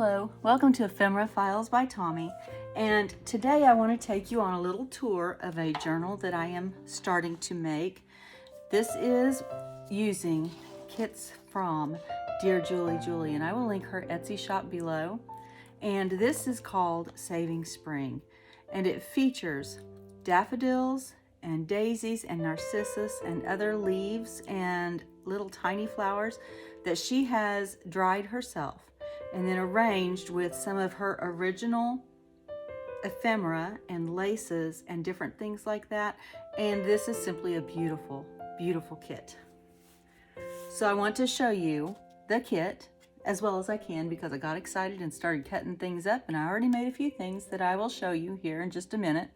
Hello, welcome to Ephemera Files by Tommy, and today I want to take you on a little tour of a journal that I am starting to make. This is using kits from DearJulieJulie, and I will link her Etsy shop below. And this is called Saving Spring, and it features daffodils and daisies and narcissus and other leaves and little tiny flowers that she has dried herself and then arranged with some of her original ephemera and laces and different things like that. And this is simply a beautiful, beautiful kit. So I want to show you the kit as well as I can because I got excited and started cutting things up, and I already made a few things that I will show you here in just a minute,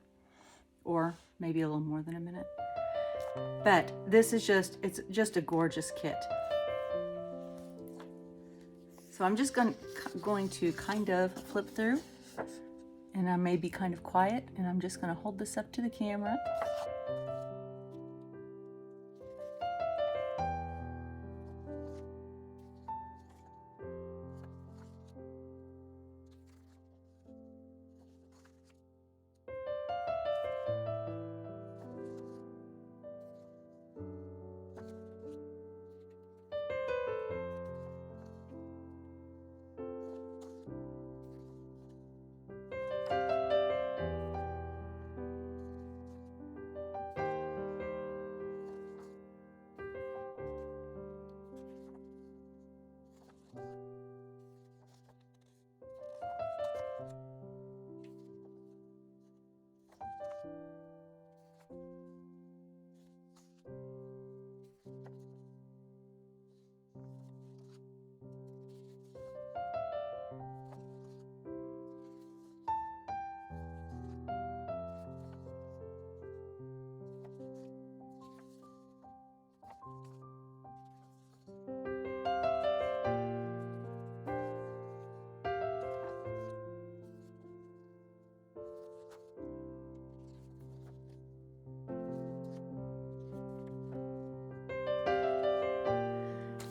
or maybe a little more than a minute. But this is it's just a gorgeous kit. So I'm just going to kind of flip through, and I may be kind of quiet, and I'm just going to hold this up to the camera.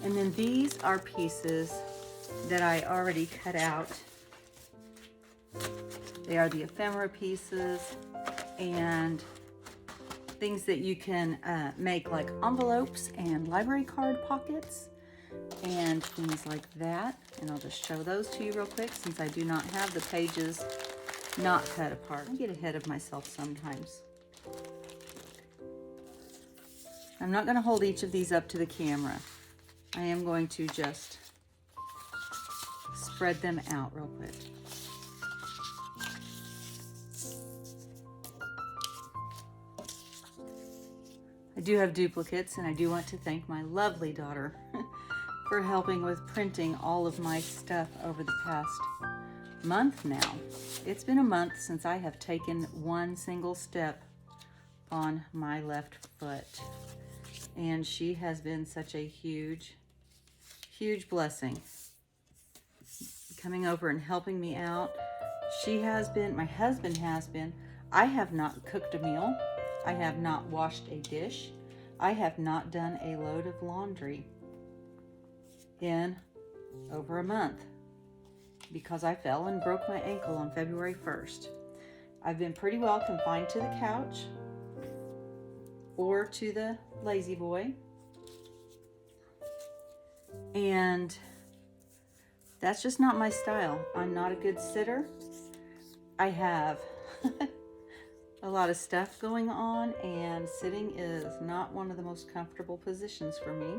And then these are pieces that I already cut out. They are the ephemera pieces and things that you can make, like envelopes and library card pockets and things like that. And I'll just show those to you real quick since I do not have the pages not cut apart. I get ahead of myself sometimes. I'm not going to hold each of these up to the camera. I am going to just spread them out real quick. I do have duplicates, and I do want to thank my lovely daughter for helping with printing all of my stuff over the past month now. It's been a month since I have taken one single step on my left foot, and she has been such a huge blessing coming over and helping me out. She has been, my husband has been. I have not cooked a meal. I have not washed a dish. I have not done a load of laundry in over a month because I fell and broke my ankle on February 1st. I've been pretty well confined to the couch or to the lazy boy. And that's just not my style. I'm not a good sitter. I have a lot of stuff going on, and sitting is not one of the most comfortable positions for me.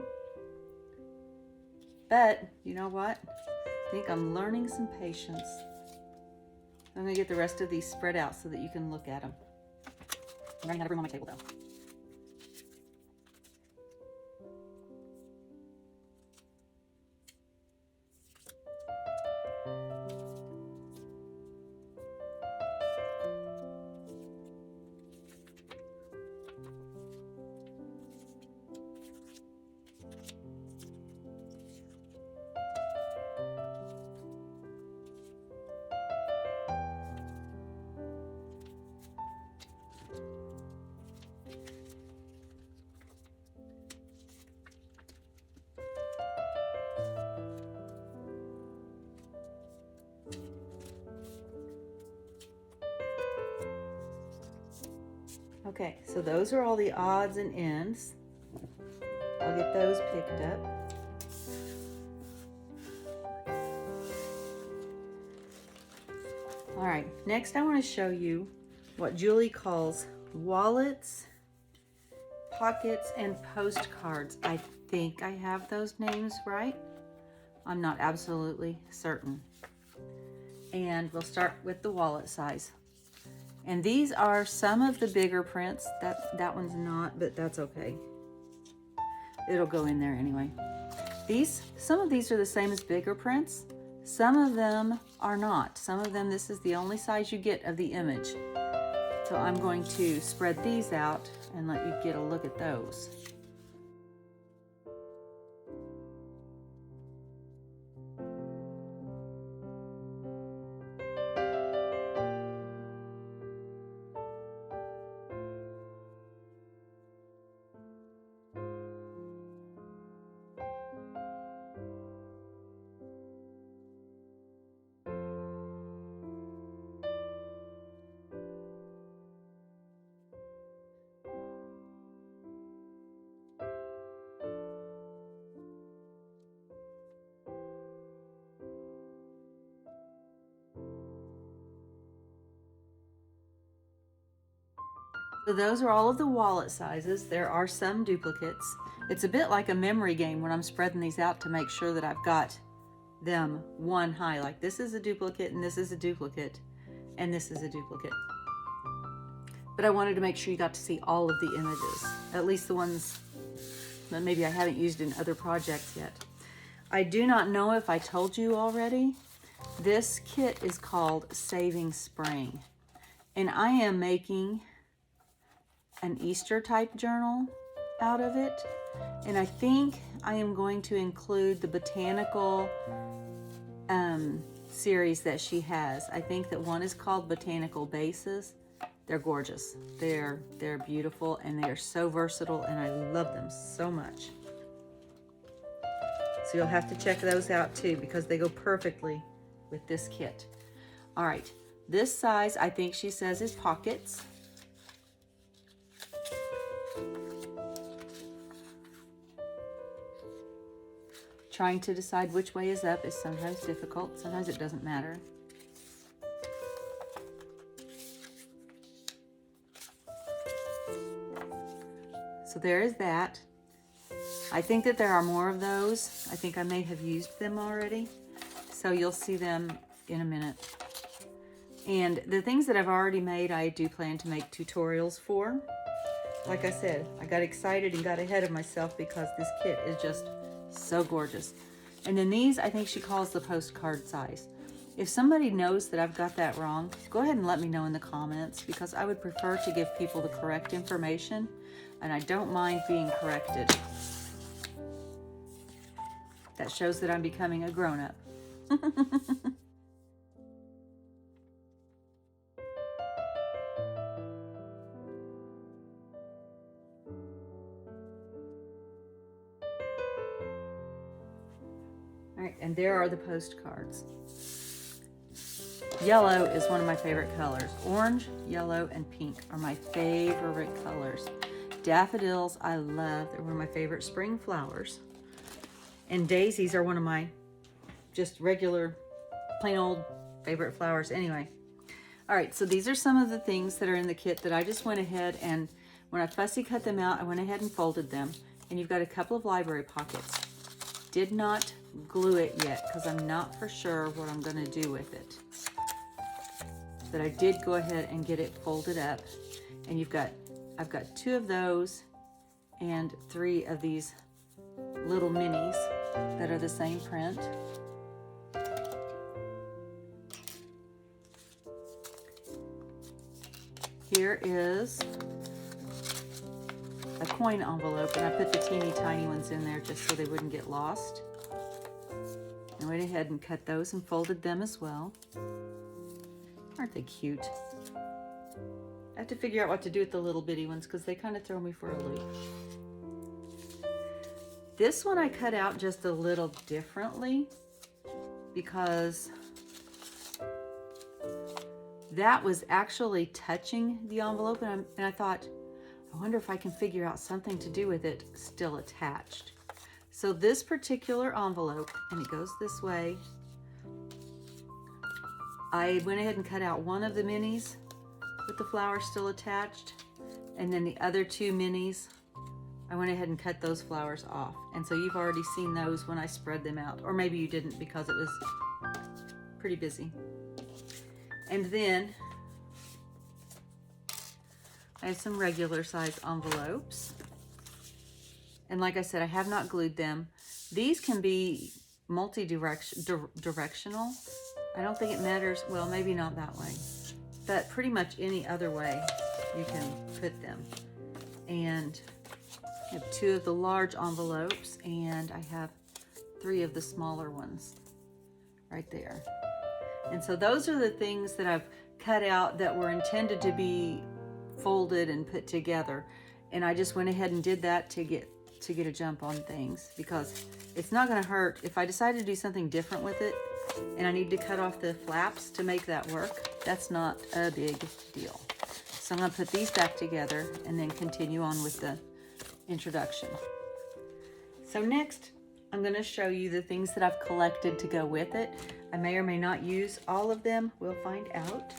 But you know what? I think I'm learning some patience. I'm gonna get the rest of these spread out so that you can look at them. I'm running out of room on my table though. Okay, so those are all the odds and ends. I'll get those picked up. All right, next I want to show you what Julie calls wallets, pockets, and postcards. I think I have those names right. I'm not absolutely certain. And we'll start with the wallet size. And these are some of the bigger prints. That one's not, but that's okay. It'll go in there anyway. Some of these are the same as bigger prints. Some of them are not. Some of them, this is the only size you get of the image. So I'm going to spread these out and let you get a look at those. So those are all of the wallet sizes. There are some duplicates. It's a bit like a memory game when I'm spreading these out to make sure that I've got them one high. Like this is a duplicate and this is a duplicate and this is a duplicate. But I wanted to make sure you got to see all of the images, at least the ones that maybe I haven't used in other projects yet. I do not know if I told you already. This kit is called Saving Spring. And I am making an Easter type journal out of it. And I think I am going to include the botanical series that she has. I think that one is called Botanical Bases. They're gorgeous. They're beautiful and they are so versatile and I love them so much. So you'll have to check those out too because they go perfectly with this kit. All right, this size I think she says is pockets. Trying to decide which way is up is sometimes difficult. Sometimes it doesn't matter. So there is that. I think that there are more of those. I think I may have used them already. So you'll see them in a minute. And the things that I've already made, I do plan to make tutorials for. Like I said, I got excited and got ahead of myself because this kit is just so gorgeous. And then these, I think she calls the postcard size. If somebody knows that I've got that wrong, go ahead and let me know in the comments because I would prefer to give people the correct information and I don't mind being corrected. That shows that I'm becoming a grown-up. And there are the postcards. Yellow is one of my favorite colors. Orange, yellow, and pink are my favorite colors. Daffodils, I love. They're one of my favorite spring flowers. And daisies are one of my just regular, plain old favorite flowers anyway. All right, so these are some of the things that are in the kit that I just went ahead and when I fussy cut them out, I went ahead and folded them. And you've got a couple of library pockets. Did not glue it yet because I'm not for sure what I'm going to do with it. But I did go ahead and get it folded up. And I've got 2 of those and 3 of these little minis that are the same print. Here is a coin envelope, and I put the teeny tiny ones in there just so they wouldn't get lost. I went ahead and cut those and folded them as well. Aren't they cute? I have to figure out what to do with the little bitty ones because they kind of throw me for a loop. This one I cut out just a little differently because that was actually touching the envelope, and I thought, I wonder if I can figure out something to do with it still attached. So this particular envelope, and it goes this way, I went ahead and cut out one of the minis with the flowers still attached, and then the other two minis, I went ahead and cut those flowers off. And so you've already seen those when I spread them out, or maybe you didn't because it was pretty busy. And then I have some regular size envelopes. And like I said, I have not glued them. These can be multi-directional. I don't think it matters, well, maybe not that way, but pretty much any other way you can put them. And I have 2 of the large envelopes, and I have 3 of the smaller ones right there. And so those are the things that I've cut out that were intended to be folded and put together. And I just went ahead and did that to get a jump on things, because it's not going to hurt if I decide to do something different with it and I need to cut off the flaps to make that work. That's not a big deal. So I'm going to put these back together and then continue on with the introduction. So next, I'm going to show you the things that I've collected to go with it. I may or may not use all of them. We'll find out.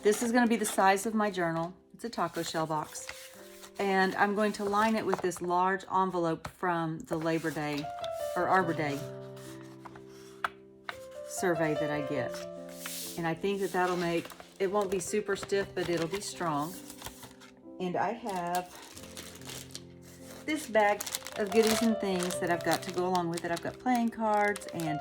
This is going to be the size of my journal. It's a taco shell box. And I'm going to line it with this large envelope from the Labor Day or Arbor Day survey that I get. And I think that that'll make, it won't be super stiff, but it'll be strong. And I have this bag of goodies and things that I've got to go along with it. I've got playing cards and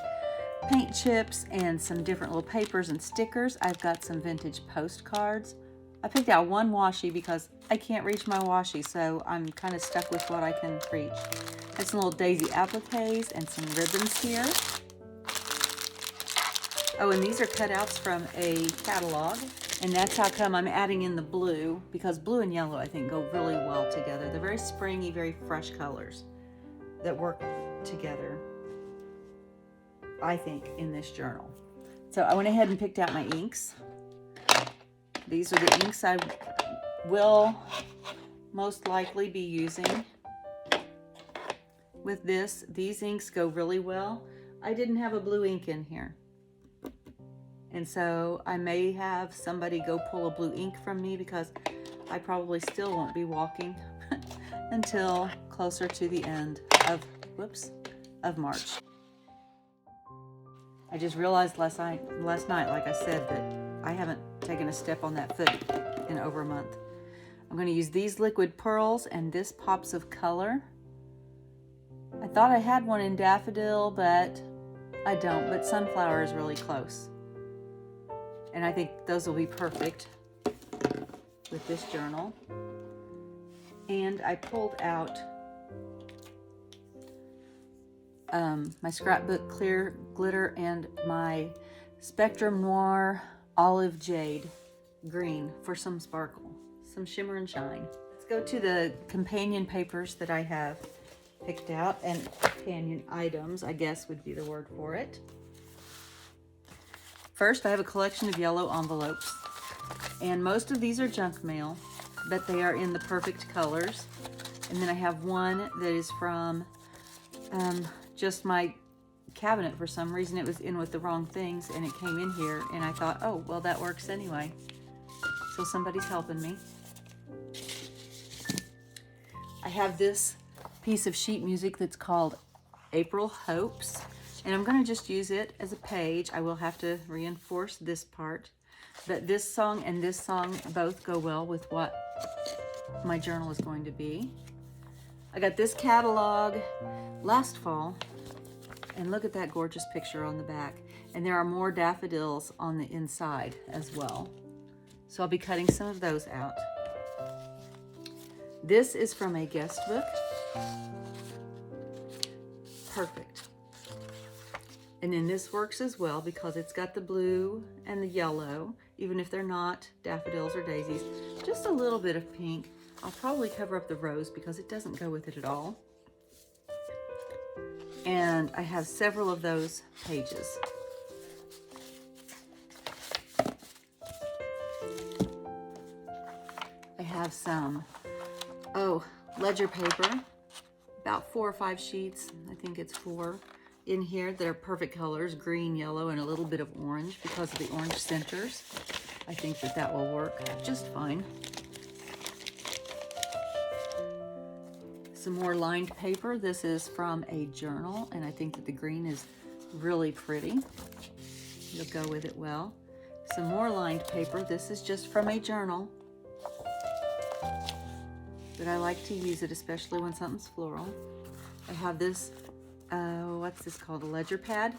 paint chips and some different little papers and stickers. I've got some vintage postcards. I picked out one washi because I can't reach my washi, so I'm kind of stuck with what I can reach. I have some little daisy appliques and some ribbons here. Oh, and these are cutouts from a catalog, and that's how come I'm adding in the blue, because blue and yellow I think go really well together. They're very springy, very fresh colors that work together, I think, in this journal. So I went ahead and picked out my inks. These are the inks I will most likely be using with this. These inks go really well. I didn't have a blue ink in here, and so I may have somebody go pull a blue ink from me, because I probably still won't be walking until closer to the end of, March. I just realized last night, like I said, that I haven't taken a step on that foot in over a month. I'm going to use these liquid pearls and this Pops of Color. I thought I had one in daffodil, but I don't, but sunflower is really close. And I think those will be perfect with this journal. And I pulled out my scrapbook clear glitter and my Spectrum Noir Olive Jade green for some sparkle, some shimmer and shine. Let's go to the companion papers that I have picked out, and companion items, I guess would be the word for it. First, I have a collection of yellow envelopes, and most of these are junk mail, but they are in the perfect colors. And then I have one that is from just my cabinet. For some reason it was in with the wrong things and it came in here, and I thought, oh well, that works anyway, so somebody's helping me. I have this piece of sheet music that's called April Hopes, and I'm going to just use it as a page. I will have to reinforce this part, but this song and this song both go well with what my journal is going to be. I got this catalog last fall, and look at that gorgeous picture on the back. And there are more daffodils on the inside as well. So I'll be cutting some of those out. This is from a guest book. Perfect. And then this works as well because it's got the blue and the yellow, even if they're not daffodils or daisies. Just a little bit of pink. I'll probably cover up the rose because it doesn't go with it at all. And I have several of those pages. have some, ledger paper, about 4 or 5 sheets. I think it's 4 in here. They're perfect colors, green, yellow, and a little bit of orange because of the orange centers. I think that that will work just fine. Some more lined paper. This is from a journal, and I think that the green is really pretty. It'll go with it well. Some more lined paper. This is just from a journal, but I like to use it, especially when something's floral. I have this, what's this called? A ledger pad?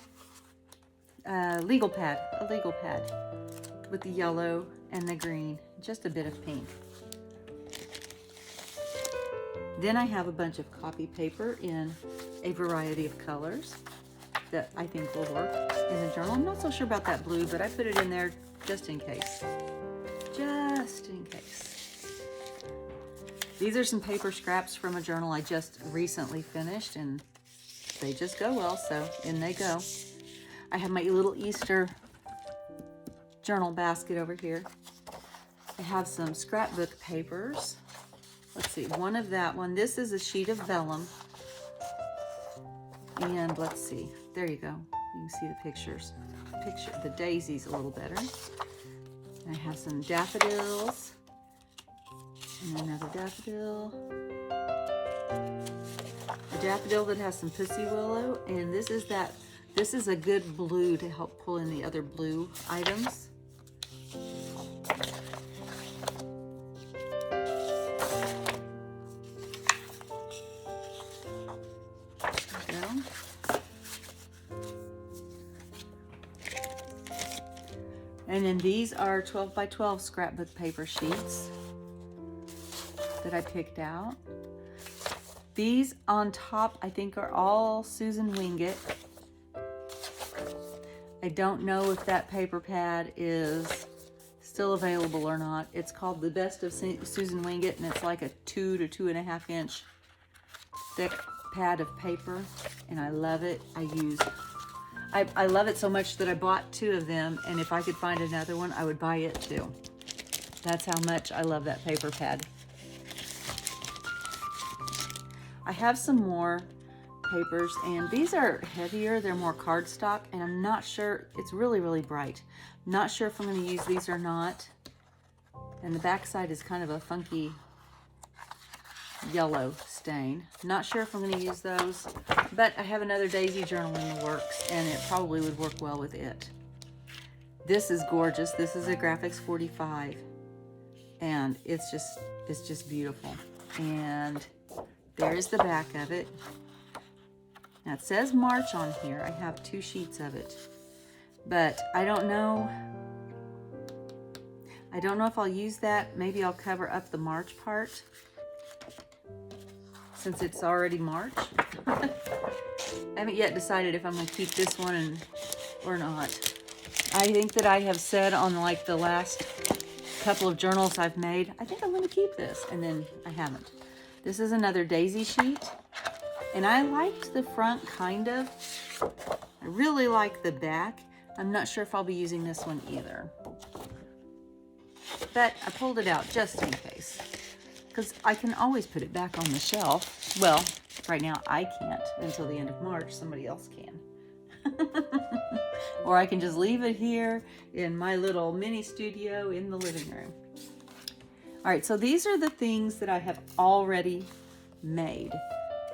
Legal pad, a legal pad with the yellow and the green, just a bit of pink. Then I have a bunch of copy paper in a variety of colors that I think will work in the journal. I'm not so sure about that blue, but I put it in there just in case. Just in case. These are some paper scraps from a journal I just recently finished, and they just go well, so in they go. I have my little Easter journal basket over here. I have some scrapbook papers. Let's see, one of that one. This is a sheet of vellum. And let's see, there you go. You can see the pictures. The daisy's a little better. And I have some daffodils. And another daffodil. A daffodil that has some pussy willow. And this is a good blue to help pull in the other blue items. And then these are 12 by 12 scrapbook paper sheets that I picked out. These on top, I think, are all Susan Wingate. I don't know if that paper pad is still available or not. It's called The Best of Susan Wingate, and it's like a 2 to 2.5 inch thick pad of paper, and I love it. I love it so much that I bought 2 of them, and if I could find another one, I would buy it too. That's how much I love that paper pad. I have some more papers, and these are heavier. They're more cardstock, and I'm not sure. It's really, really bright. Not sure if I'm going to use these or not. And the back side is kind of a funky yellow stain. Not sure if I'm going to use those, but I have another daisy journal in the works, and it probably would work well with it. This is gorgeous. This is a Graphics 45, and it's just beautiful. And there's the back of it. Now it says March on here. I have 2 sheets of it, but I don't know if I'll use that. Maybe I'll cover up the March part, since it's already March. I haven't yet decided if I'm going to keep this one or not. I think that I have said on like the last couple of journals I've made, I think I'm going to keep this, and then I haven't. This is another daisy sheet, and I liked the front kind of. I really like the back. I'm not sure if I'll be using this one either, but I pulled it out just in case, because I can always put it back on the shelf. Well, right now I can't until the end of March. Somebody else can. Or I can just leave it here in my little mini studio in the living room. All right, so these are the things that I have already made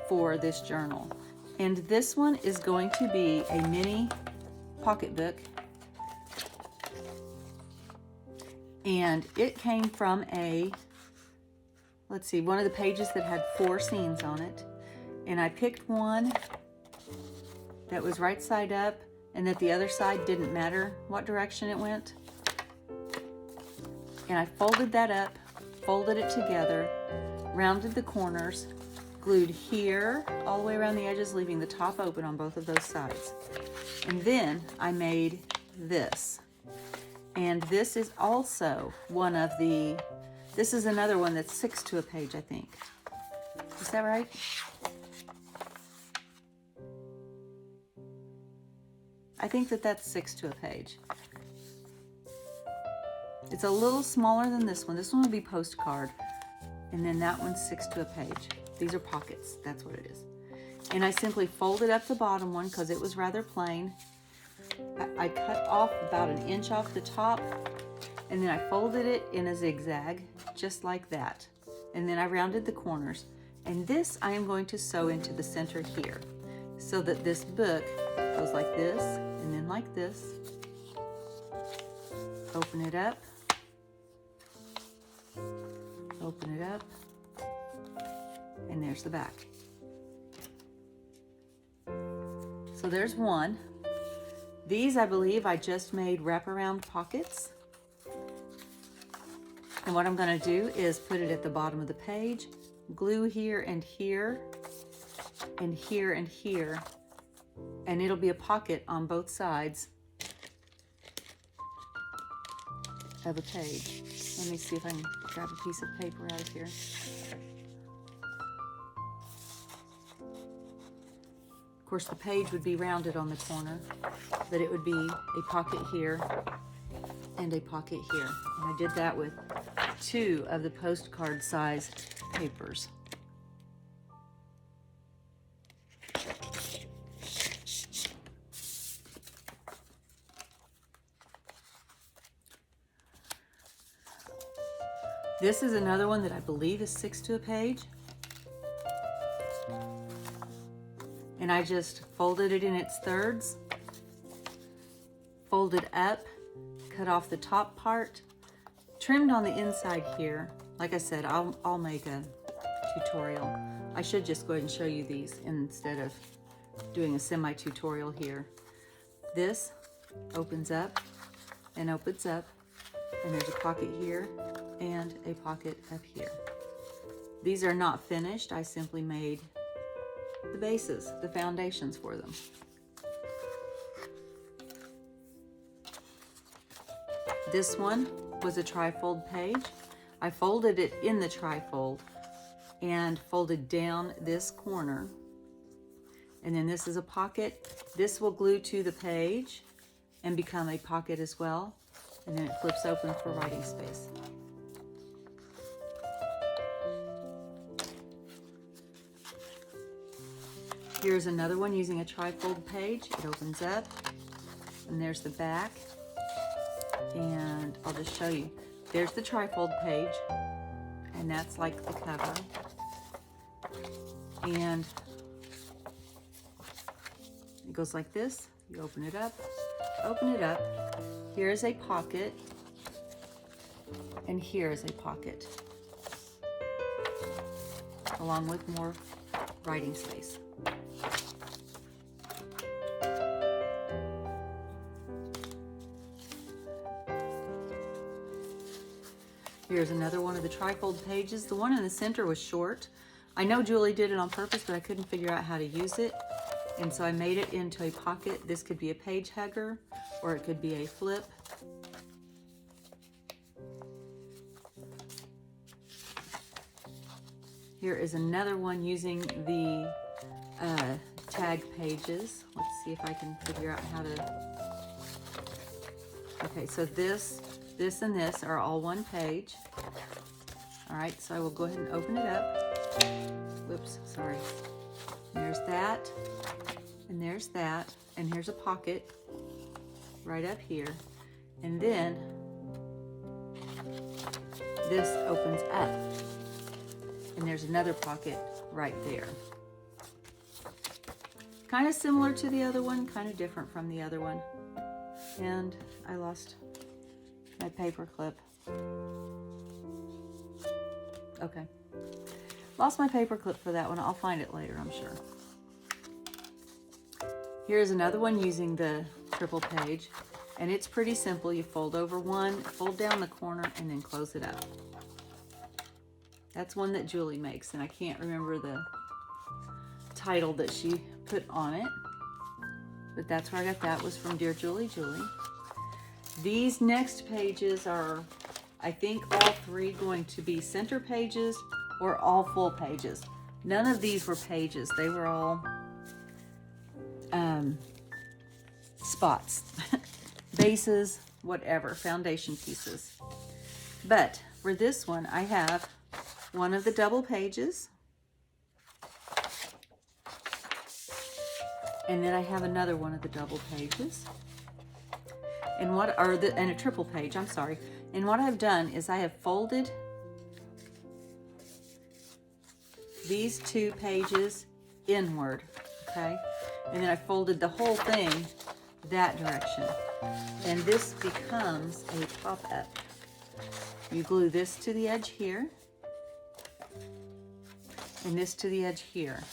for this journal. And this one is going to be a mini pocketbook. And it came from let's see, one of the pages that had 4 scenes on it. And I picked one that was right side up, and that the other side didn't matter what direction it went. And I folded that up, folded it together, rounded the corners, glued here all the way around the edges, leaving the top open on both of those sides. And then I made this. And this is also one of the, this is another one that's 6 to a page, I think. Is that right? I think that that's 6 to a page. It's a little smaller than this one. This one will be postcard. and then that one's 6 to a page. These are pockets, that's what it is. And I simply folded up the bottom one because it was rather plain. I cut off about 1 inch off the top, and then I folded it in a zigzag, just like that. And then I rounded the corners. And this I am going to sew into the center here, so that this book goes like this, and then like this. Open it up. Open it up. And there's the back. So there's one. These, I believe, I just made wraparound pockets. And what I'm going to do is put it at the bottom of the page, glue here and here, and here and here, and it'll be a pocket on both sides of a page. Let me see if I can grab a piece of paper out of here. Of course, the page would be rounded on the corner, but it would be a pocket here and a pocket here. And I did that with 2 of the postcard size papers. This is another one that I believe is 6 to a page. And I just folded it in its thirds, folded up, cut off the top part, trimmed on the inside here. Like I said, I'll make a tutorial. I should just go ahead and show you these instead of doing a semi-tutorial here. This opens up and opens up, and there's a pocket here and a pocket up here. These are not finished. I simply made the bases, the foundations for them. This one was a trifold page. I folded it in the trifold and folded down this corner. And then this is a pocket. This will glue to the page and become a pocket as well. And then it flips open for writing space. Here's another one using a trifold page. It opens up, and there's the back. And I'll just show you. There's the trifold page, and that's like the cover. And it goes like this. You open it up, open it up. Here's a pocket, and here's a pocket, along with more writing space. Here's another one of the trifold pages. The one in the center was short. I know Julie did it on purpose, but I couldn't figure out how to use it. And so I made it into a pocket. This could be a page hugger, or it could be a flip. Here is another one using the tag pages. Let's see if I can figure out how to... Okay, so this, and this are all one page. All right, so I will go ahead and open it up. Whoops, sorry. There's that, and there's that, and here's a pocket right up here. And then this opens up, and there's another pocket right there. Kind of similar to the other one, kind of different from the other one. And I lost my paper clip. Okay. Lost my paper clip for that one. I'll find it later, I'm sure. Here's another one using the triple page. And it's pretty simple. You fold over one, fold down the corner, and then close it up. That's one that Julie makes, and I can't remember the title that she put on it. But that's where I got that, was from Dear Julie Julie. These next pages are, I think, all three going to be center pages or all full pages. None of these were pages. They were all spots, bases, whatever, foundation pieces. But for this one, I have one of the double pages. And then I have another one of the double pages. And and a triple page, I'm sorry. And what I've done is I have folded these 2 pages inward, okay? And then I folded the whole thing that direction. And this becomes a pop-up. You glue this to the edge here, and this to the edge here.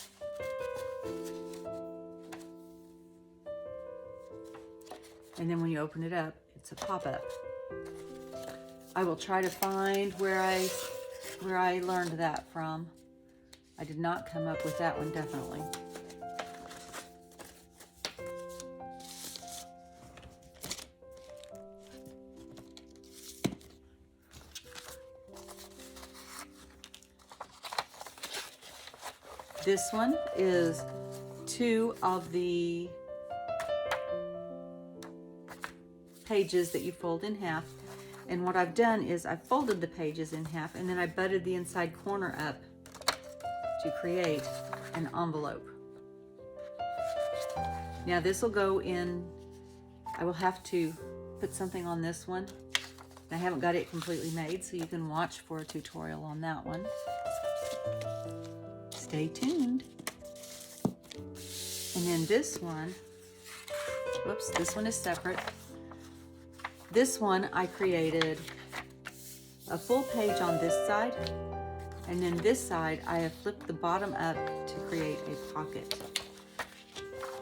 And then when you open it up, it's a pop-up. I will try to find where I learned that from. I did not come up with that one, definitely. This one is 2 of the pages that you fold in half. And what I've done is I folded the pages in half, and then I butted the inside corner up to create an envelope. Now this will go in, I will have to put something on this one. I haven't got it completely made, so you can watch for a tutorial on that one. Stay tuned. And then this one, whoops, this one is separate. This one I created a full page on this side, and then this side I have flipped the bottom up to create a pocket.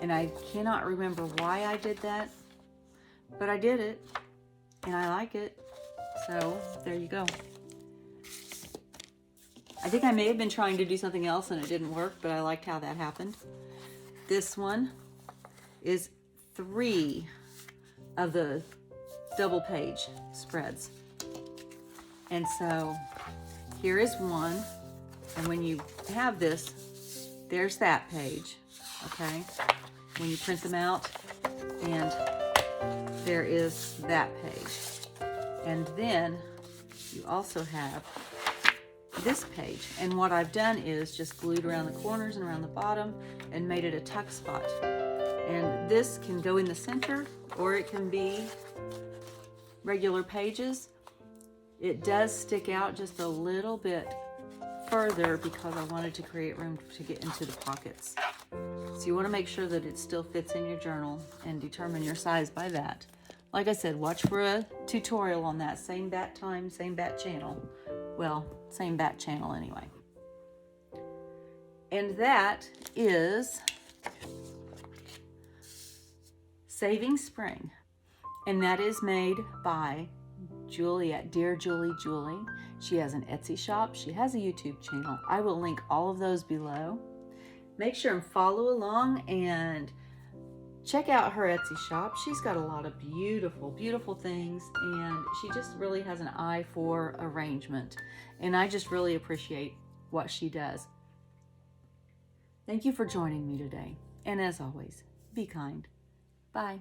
And I cannot remember why I did that, but I did it, and I like it. So there you go. I think I may have been trying to do something else and it didn't work, but I liked how that happened. This one is 3 of the double page spreads. And so here is one, and when you have this, there's that page, okay? When you print them out, and there is that page. And then you also have this page. And what I've done is just glued around the corners and around the bottom and made it a tuck spot. And this can go in the center, or it can be regular pages. It does stick out just a little bit further because I wanted to create room to get into the pockets. So you want to make sure that it still fits in your journal and determine your size by that. Like I said, watch for a tutorial on that. Same bat time, same bat channel. Well, same bat channel anyway. And that is Saving Spring. And that is made by Julie at DearJulieJulie. She has an Etsy shop. She has a YouTube channel. I will link all of those below. Make sure and follow along and check out her Etsy shop. She's got a lot of beautiful, beautiful things, and she just really has an eye for arrangement. And I just really appreciate what she does. Thank you for joining me today. And as always, be kind. Bye.